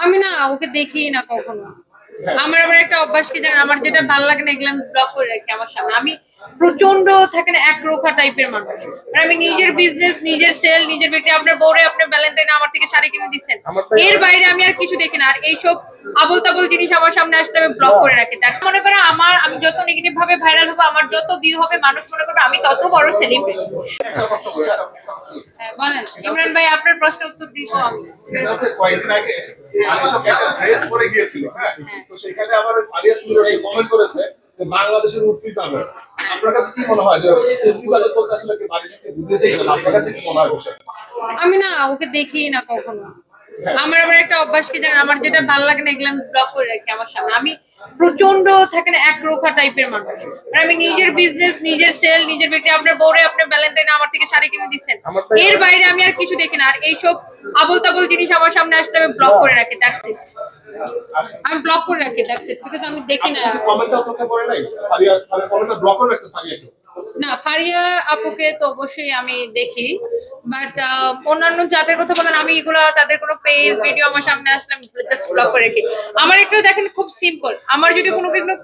আমি না ওকে দেখি না কখনো। আমার আবার একটা অভ্যাস কি জানেন, আমার যেটা ভালো লাগে না এগুলো আমি ব্লক করে রাখি আমার সামনে। আমি প্রচন্ড থাকে না একরোখা টাইপের মানুষ। আর আমি নিজের বিজনেস, নিজের সেল, নিজের ব্যক্তি, আপনার বউরে আপনার ভ্যালেন্টাইন আমার থেকে শাড়ি কিনে দিচ্ছেন, এর বাইরে আমি আর কিছু দেখি না। আর এইসব আবল তাবল জিনিস আমার সামনে আসলে আমি ব্লক করে রাখি। তার মনে করে আমি যত নেগেটিভ ভাবে ভাইরাল হবো, আমার যত ভিউ হবে, মানুষ মনে করবে আমি তত বড় সেলিব্রিটি। হ্যাঁ বলেন ইমরান ভাই, আপনার প্রশ্ন উত্তর দিব আমি। কয়েকদিন আগে একটা ড্রেস পরে গিয়েছিল, হ্যাঁ, তো সেখানে আমার আলিয়াস মিরর কমেন্ট করেছে যে বাংলাদেশের উঠতি যাবে। আপনার কাছে কি মনে হয় যে উঠতি যাবে বলতে আসলে কি বাড়ি থেকে বুঝিয়েছে কিনা? আপনার কাছে কি মনে হয়? আমি না ওকে দেখি না কখনো। আমার আবার একটা অভ্যাস কি জানেন, আমার যেটা ভালো লাগে না এগুলো আমি ব্লক করে রাখি আমার সামনে। আমি প্রচন্ড থাকে না একরোখা টাইপের মানুষ। আর আমি নিজের বিজনেস, নিজের সেল, নিজের ব্যক্তি, আপনার বউরে আপনার ভ্যালেন্টাইন আমার থেকে শাড়ি কিনে দিচ্ছেন, এর বাইরে আমি আর কিছু দেখি না। আর এইসব আবল তাবল জিনিস আমার সামনে আসলে আমি ব্লক করে রাখি। That's it. আমি ব্লক করে রাখি, দ্যাটস ইট, বিকজ আমি দেখি না। কমেন্টটা চোখে পড়ে নাই? ফারিয়া কমেন্টটা ব্লক করে রাখছে ফারিয়াকে? না, ফারিয়া আপুকে তো অবশ্যই আমি দেখি, বাট অন্যান্য যাদের কথা বলেন আমি এগুলো তাদের কোনো পেজ ভিডিও আমার সামনে আসলে আমি জাস্ট ব্লক করে রাখি। আমার একটা দেখেন খুব সিম্পল, আমার যদি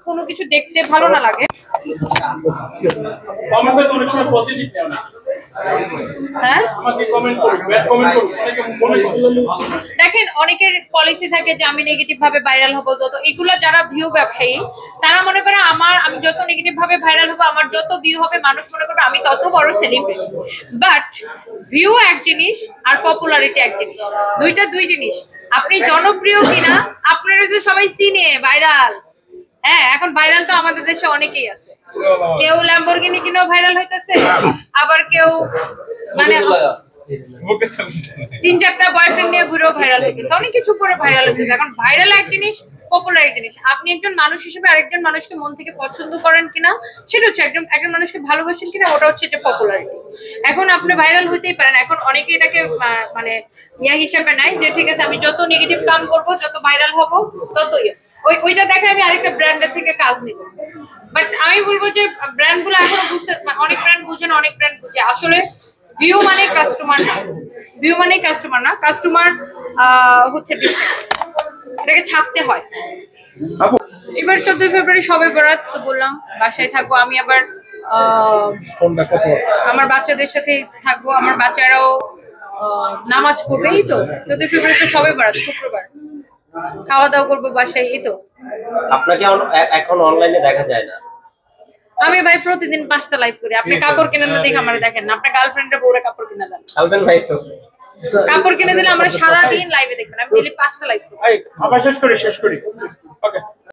কোনো কিছু দেখতে ভালো না লাগে, কমেন্টে তো অনেক সময় পজিটিভ নেও না, হ্যাঁ আমাকে কমেন্ট করুন, ব্যাড কমেন্ট করুন, অনেকে মনে করে। দেখেন অনেকের পলিসি থাকে যে আমি নেগেটিভ ভাবে ভাইরাল হবো, যত এগুলো যারা ভিউ ব্যবসায়ী তারা মনে করে আমি যত নেগেটিভ ভাবে ভাইরাল হবো, আমার যত ভিউ হবে, মানুষ মনে করবে আমি তত বড় সেলিব্রিটি। বাট ভিউ এক জিনিস আর পপুলারিটি এক জিনিস, দুই জিনিস। আপনি জনপ্রিয় কিনা, আপনারা যে সবাই চিনে ভাইরাল, হ্যাঁ এখন ভাইরাল তো আমাদের দেশে অনেকেই আছে। কেউ ল্যাম্বরগিনি কিনেও ভাইরাল হইতেছে, আবার কেউ মানে 3-4টা বয়ফ্রেন্ড নিয়ে ঘুরেও ভাইরাল হইতেছে, অনেক কিছু করে ভাইরাল হইতেছে। এখন ভাইরাল এক জিনিস, পপুলার এক জিনিস। আপনি একজন মানুষ হিসেবে আরেকজন মানুষকে মন থেকে পছন্দ করেন কিনা সেটা হচ্ছে, একজন মানুষকে ভালোবাসেন কিনা ওটা হচ্ছে যে পপুলারিটি। এখন আপনি ভাইরাল হইতেই পারেন, এখন অনেকে এটাকে মানে ইয়া হিসাবে নেয় যে ঠিক আছে আমি যত নেগেটিভ কাম করব, যত ভাইরাল হব, ততই ওইটা দেখে আমি আরেকটা ব্র্যান্ডের থেকে কাজ নিব। বাট আমি বলবো যে ব্র্যান্ডগুলো এখনো অনেক ব্র্যান্ড বুঝে না, অনেক ব্র্যান্ড বুঝে। আসলে ভিউ মানে কাস্টমার না, কাস্টমার হচ্ছে ডিফারেন্ট, এটাকে ছাড়তে হয়। এবার 14 ফেব্রুয়ারি সবে বরাত, তো বললাম বাসায় থাকবো আমি। আবার আমার বাচ্চাদের সাথে থাকবো, আমার বাচ্চারাও নামাজ পড়বে। এই তো 14 ফেব্রুয়ারি তো সবে বরাত, শুক্রবার খাওয়া দাওয়া করবো বাসায়। এই তো। আপনাকে এখন অনলাইনে দেখা যায় না? আমি ভাই প্রতিদিন 5টা লাইভ করি। আপনি কাপড় কিনে না দেখে আমার দেখেন না, আপনার গার্লফ্রেন্ডের বউরে কাপড় কিনে দেন। গার্লফ্রেন্ড ভাই তো কাপড় কিনে দিলে আমরা সারাদিন লাইভে দেখবেন। আমি ডেইলি 5টা লাইভ করি। আবার শেষ করি